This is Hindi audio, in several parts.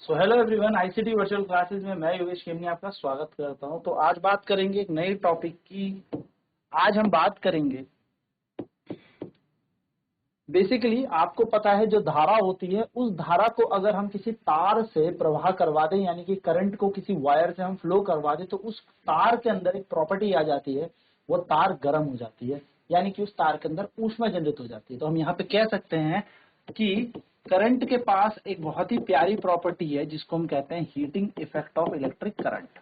So hello everyone, ICT virtual classes में मैं योगेश खेमनी आपका स्वागत करता हूं। तो आज बात करेंगे एक नए टॉपिक की। आज हम बात करेंगे बेसिकली, आपको पता है जो धारा होती है उस धारा को अगर हम किसी तार से प्रवाह करवा दें, यानी कि करंट को किसी वायर से हम फ्लो करवा दें, तो उस तार के अंदर एक प्रॉपर्टी आ जाती है, वो तार गर्म हो जाती है, यानी कि उस तार के अंदर ऊष्मा जनरेट हो जाती है। तो हम यहाँ पे कह सकते हैं कि करंट के पास एक बहुत ही प्यारी प्रॉपर्टी है जिसको हम कहते हैं heating effect of electric current.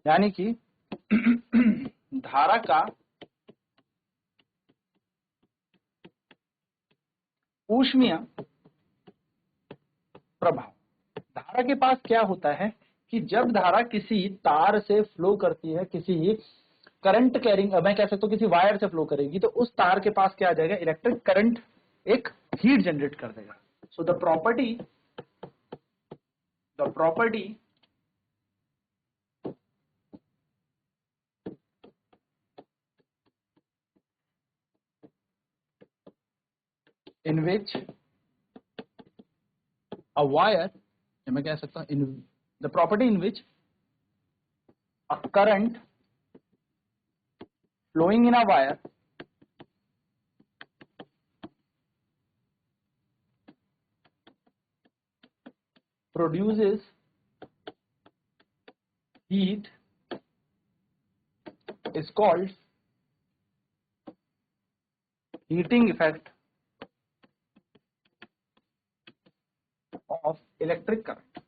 यानी कि धारा का ऊष्मीय प्रभाव। धारा के पास क्या होता है कि जब धारा किसी तार से फ्लो करती है, किसी करंट कैरिंग, मैं कह सकता हूं किसी वायर से फ्लो करेगी, तो उस तार के पास क्या आ जाएगा, इलेक्ट्रिक करंट एक हीट जनरेट कर देगा। So the property in which a wire, मैं कह सकता हूं the property in which a current flowing in a wire produces heat is called heating effect of electric current।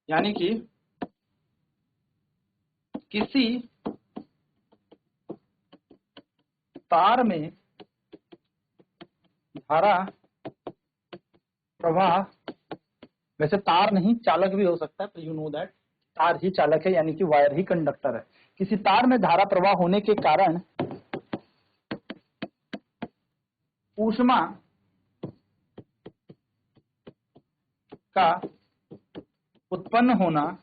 यानी कि किसी तार में धारा प्रवाह, वैसे तार नहीं चालक भी हो सकता है, पर यू नो दैट तार ही चालक है, यानी कि वायर ही कंडक्टर है। किसी तार में धारा प्रवाह होने के कारण ऊष्मा का उत्पन्न होना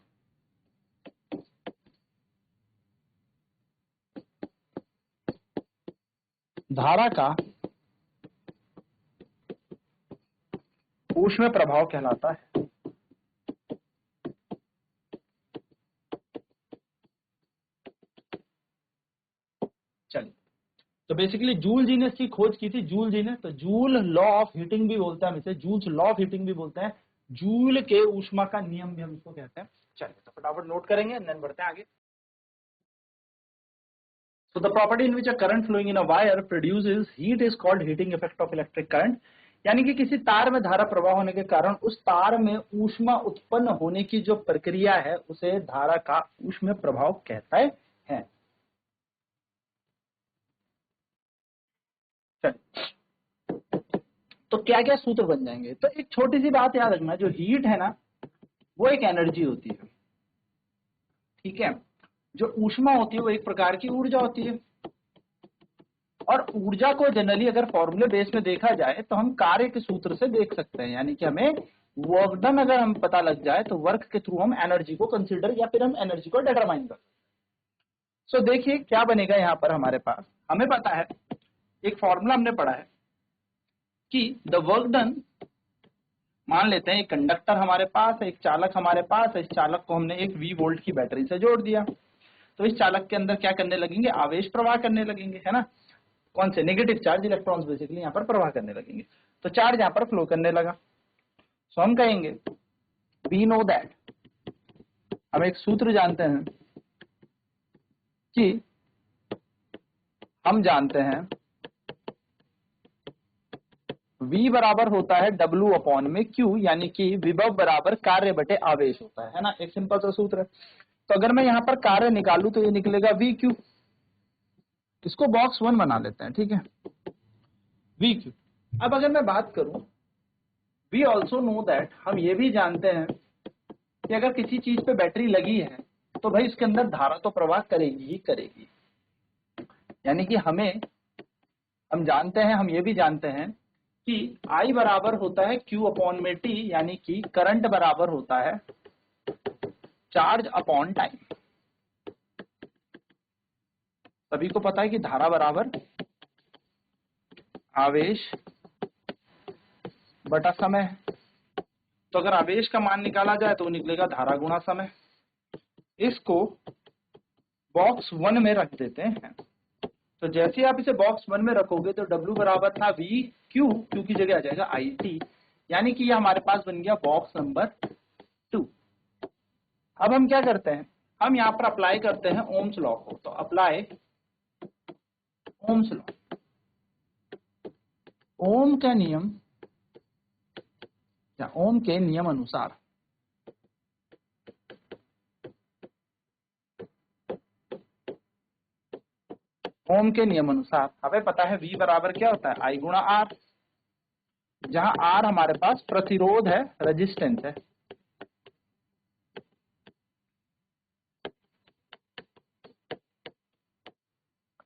धारा का ऊष्मीय प्रभाव कहलाता है। चलिए, तो बेसिकली जूल जी ने इसकी खोज की थी। जूल जी ने, तो जूल लॉ ऑफ हीटिंग भी बोलते हैं हम इसे, जूल्स लॉ ऑफ हीटिंग भी बोलते हैं, जूल के ऊष्मा का नियम भी हम इसको कहते हैं। चलिए, तो फटाफट नोट करेंगे, देन बढ़ते हैं आगे। So the property in which a current flowing in a wire produces heat is called heating effect of electric current। यानी कि किसी तार में धारा प्रवाह होने के कारण उस तार में ऊष्मा उत्पन्न होने की जो प्रक्रिया है उसे धारा का ऊष्मीय प्रभाव कहता है। तो क्या क्या सूत्र बन जाएंगे, तो एक छोटी सी बात याद रखना, जो हीट है ना वो एक एनर्जी होती है, ठीक है। जो ऊष्मा होती है वो एक प्रकार की ऊर्जा होती है, और ऊर्जा को जनरली अगर फॉर्मूले बेस में देखा जाए तो हम कार्य के सूत्र से देख सकते हैं, यानी कि हमें वर्क डन अगर हम पता लग जाए तो वर्क के थ्रू हम एनर्जी को कंसीडर या फिर हम एनर्जी को डिटरमाइन कर। सो देखिए क्या बनेगा यहाँ पर हमारे पास, हमें पता है एक फॉर्मूला हमने पढ़ा है कि द वर्क डन, मान लेते हैं एक कंडक्टर हमारे पास है, एक चालक हमारे पास है, इस चालक को हमने एक V वोल्ट की बैटरी से जोड़ दिया, तो इस चालक के अंदर क्या करने लगेंगे, आवेश प्रवाह करने लगेंगे, है ना। कौन से, नेगेटिव चार्ज, इलेक्ट्रॉन्स बेसिकली यहाँ पर प्रवाह करने लगेंगे, तो चार्ज यहाँ पर फ्लो करने लगा। सो हम कहेंगे वी नो दैट, हम एक सूत्र जानते हैं कि हम जानते हैं V बराबर होता है W अपॉन में Q, यानी कि विभव बराबर कार्य बटे आवेश होता है ना, एक सिंपल सा सूत्र है। तो अगर मैं यहाँ पर कार्य निकालूं तो ये निकलेगा VQ, इसको बॉक्स 1 बना लेते हैं, ठीक है, VQ। अब अगर मैं बात करूं, वी ऑल्सो नो दैट, हम ये भी जानते हैं कि अगर किसी चीज पे बैटरी लगी है तो भाई इसके अंदर धारा तो प्रवाह करेगी ही करेगी, यानी कि हम जानते हैं, हम ये भी जानते हैं कि I बराबर होता है Q अपॉन में T, यानी कि करंट बराबर होता है चार्ज अपॉन टाइम। सभी को पता है कि धारा बराबर आवेश बटा समय। तो अगर आवेश का मान निकाला जाए तो निकलेगा धारा गुणा समय। इसको बॉक्स 1 में रख देते हैं। तो जैसे आप इसे बॉक्स 1 में रखोगे तो W बराबर था वी क्यू, क्यू की जगह आ जाएगा आई टी, यानी कि ये हमारे पास बन गया बॉक्स नंबर 2। अब हम क्या करते हैं, हम यहाँ पर अप्लाई करते हैं ओम्स लॉ को। तो अप्लाई ओम्स लॉ, ओम का नियम या ओम के नियम अनुसार ओम के नियम अनुसार हमें पता है V बराबर क्या होता है, I गुणा R, जहां R हमारे पास प्रतिरोध है, रेजिस्टेंस है।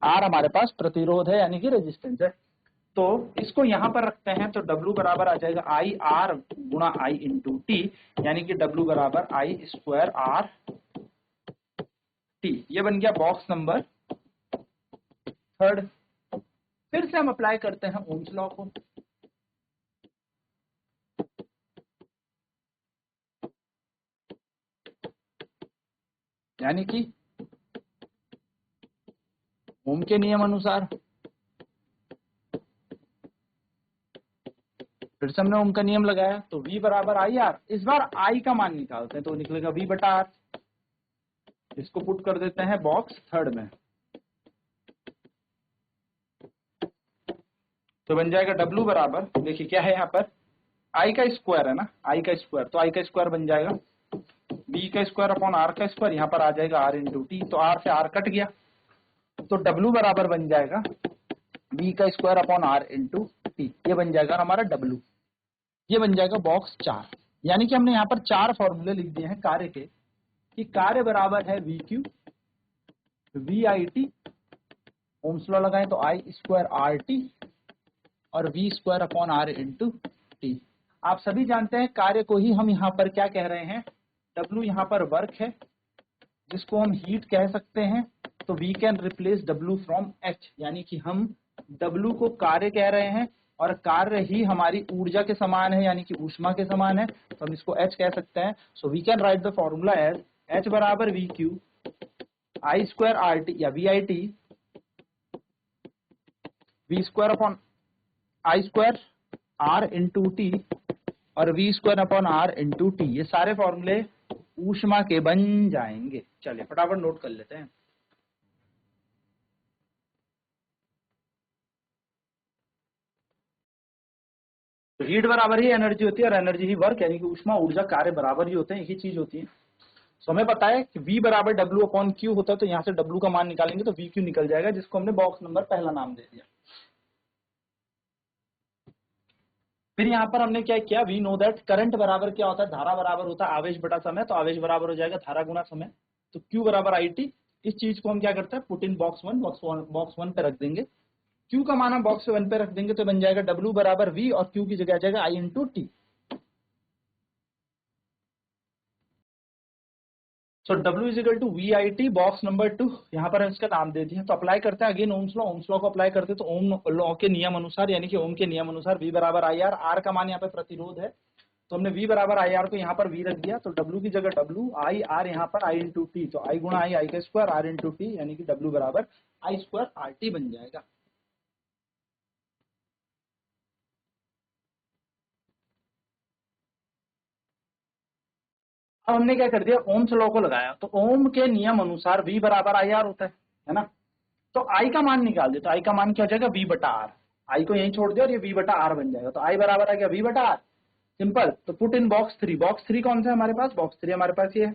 R हमारे पास प्रतिरोध है यानी कि रेजिस्टेंस है। तो इसको यहां पर रखते हैं तो W बराबर आ जाएगा आई आर गुणा आई इंटू टी, यानी कि W बराबर आई स्क्वायर आर टी। ये बन गया बॉक्स नंबर 3। फिर से हम अप्लाई करते हैं ओम्स लॉ को। यानी कि ओम के नियम अनुसार फिर से हमने ओम का नियम लगाया तो V बराबर आई आर। इस बार I का मान निकालते हैं तो निकलेगा V बटा आर। इसको पुट कर देते हैं बॉक्स 3 में। तो बन जाएगा W बराबर, देखिए क्या है यहाँ पर I का स्क्वायर है ना, I का स्क्वायर, तो I का स्क्वायर बन जाएगा V का स्क्वायर अपॉन R का स्क्वायर, यहाँ पर आ जाएगा R इंटू टी, तो R से R कट गया तो W बराबर बन जाएगा V का square upon R into T. ये बन जाएगा हमारा W। ये बन जाएगा बॉक्स 4। यानी कि हमने यहाँ पर 4 फॉर्मूले लिख दिए हैं कार्य के, कि कार्य बराबर है V Q V I T, Ohm's law लगाएं तो आई स्क्वायर आर टी और V square upon R into T. आप सभी जानते हैं कार्य को ही हम यहाँ पर क्या कह रहे हैं, W यहाँ पर वर्क है जिसको हम हीट कह सकते हैं। तो we can replace W from H, यानी कि हम W को कार्य कह रहे हैं और कार्य ही हमारी ऊर्जा के समान है यानी कि ऊष्मा के समान है, तो हम इसको H कह सकते हैं। So we can write the formula as H बराबर V Q I square R T या V I T V square upon I square R into T और V square upon R into T. ये सारे फॉर्मूले ऊष्मा के बन जाएंगे। चलिए फटाफट नोट कर लेते हैं। तो हीट बराबर ही एनर्जी होती है और एनर्जी ही वर्क, यानी कि ऊष्मा ऊर्जा कार्य बराबर ही होते हैं, एक ही चीज होती है। सो हमें पता है कि V बराबर W अपॉन क्यू होता है, तो यहाँ से W का मान निकालेंगे तो वी क्यू निकल जाएगा, जिसको हमने बॉक्स नंबर पहला नाम दे दिया। फिर यहाँ पर हमने क्या किया, वी नो दैट करंट बराबर क्या होता है, धारा बराबर होता है आवेश बटा समय। तो आवेश बराबर हो जाएगा धारा गुणा समय। तो Q बराबर आई टी, इस चीज को हम क्या करते हैं पुट इन बॉक्स 1, बॉक्स 1 पे रख देंगे। Q का मान हम बॉक्स 1 पे रख देंगे तो बन जाएगा W बराबर V और Q की जगह आ जाएगा I into T. So W is equal to V I T box number 2, यहाँ पर इसका नाम दे दिया। तो अप्लाई करते हैं again Ohm's law. Ohm's law को अप्लाई करते हैं तो ओम लॉ के नियम अनुसार, यानी कि ओम के नियम अनुसार V बराबर आई आर, आर का मान यहाँ पे प्रतिरोध है तो हमने V बराबर आई आर को यहाँ पर V रख दिया। तो W की जगह W, आई आर यहाँ पर I इंटू टी, तो I गुणा आई का स्क्वायर आर इंटू टी, यानी कि W बराबर आई स्क्वायर आर टी बन जाएगा। अब हमने क्या कर दिया, ओम्स लॉ को लगाया। तो ओम के नियम अनुसार V बराबर आई आर होता है ना। तो I का मान निकाल दे, तो I का मान क्या हो जाएगा V बटा आर। I को यहीं छोड़ दिया और ये V बटा आर बन जाएगा। तो I बराबर आ गया V बटा आर, सिंपल। तो पुट इन बॉक्स 3, बॉक्स 3 कौन सा है हमारे पास, बॉक्स 3 हमारे पास ये है।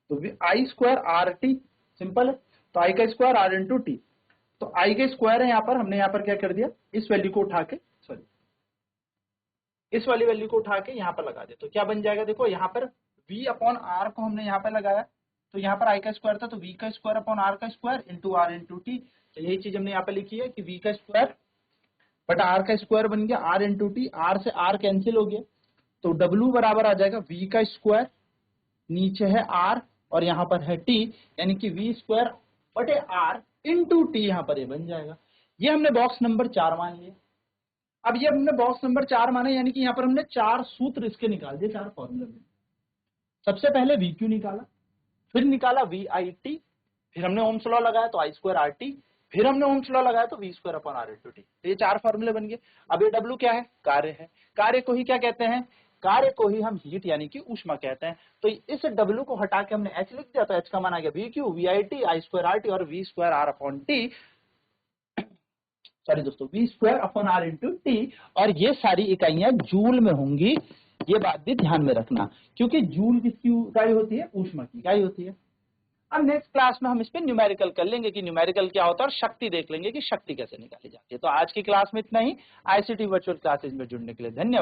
तो I square R T, simple है। तो आई का स्क्वायर आर इंटू टी, तो आई का स्क्वायर है यहाँ पर, हमने यहाँ पर क्या कर दिया, इस वैल्यू को उठा के, सॉरी इस वाली वैल्यू को उठा के यहाँ पर लगा दे। तो क्या बन जाएगा, देखो यहाँ पर V अपॉन आर को हमने यहाँ पर लगाया, तो यहाँ पर आई का स्क्वायर था तो V का स्क्वायर अपॉन आर का square into R into T. तो यही चीज हमने यहाँ पे लिखी है कि V का स्क्वायर बटा आर का स्क्वायर बन गया आर इंटू टी, आर से आर कैंसिल हो गया। तो W बराबर आ जाएगा V का स्क्वायर, नीचे है R और यहाँ पर है T, यानी कि V स्क्वायर बटे आर इंटू टी, यहां पर ये बन जाएगा। ये हमने बॉक्स नंबर 4 मान लिया। अब ये हमने बॉक्स नंबर 4 माना, यानी कि यहाँ पर हमने 4 सूत्र इसके निकाल दिए, 4 फॉर्मूले में। सबसे पहले वी क्यू निकाला, फिर निकाला वी आई टी, फिर हमने ओम्स लॉ लगाया तो आई स्क्वायर आर टी, फिर हमने ओम्स लॉ लगाया तो V square upon R into T. तो ये 4 फॉर्मूले बन गए। अब ये डब्ल्यू क्या है? कार्य है। कार्य को ही क्या कहते हैं? कार्य को ही हम हीट यानी कि ऊष्मा कहते हैं। तो इस डब्ल्यू को हटा के हमने एच लिख दिया, तो एच का मान आ गया V Q, V I T, I square R T और V square R upon T, sorry दोस्तों, V square upon R into T. और ये सारी इकाइयां जूल में होंगी, ये बात भी ध्यान में रखना, क्योंकि जूल किसकी इकाई होती है? ऊष्मा की इकाई होती है। अब नेक्स्ट क्लास में हम इस पे न्यूमेरिकल कर लेंगे कि न्यूमेरिकल क्या होता है, और शक्ति देख लेंगे कि शक्ति कैसे निकाली जाती है। तो आज की क्लास में इतना ही। आईसीटी वर्चुअल क्लासेज में जुड़ने के लिए धन्यवाद।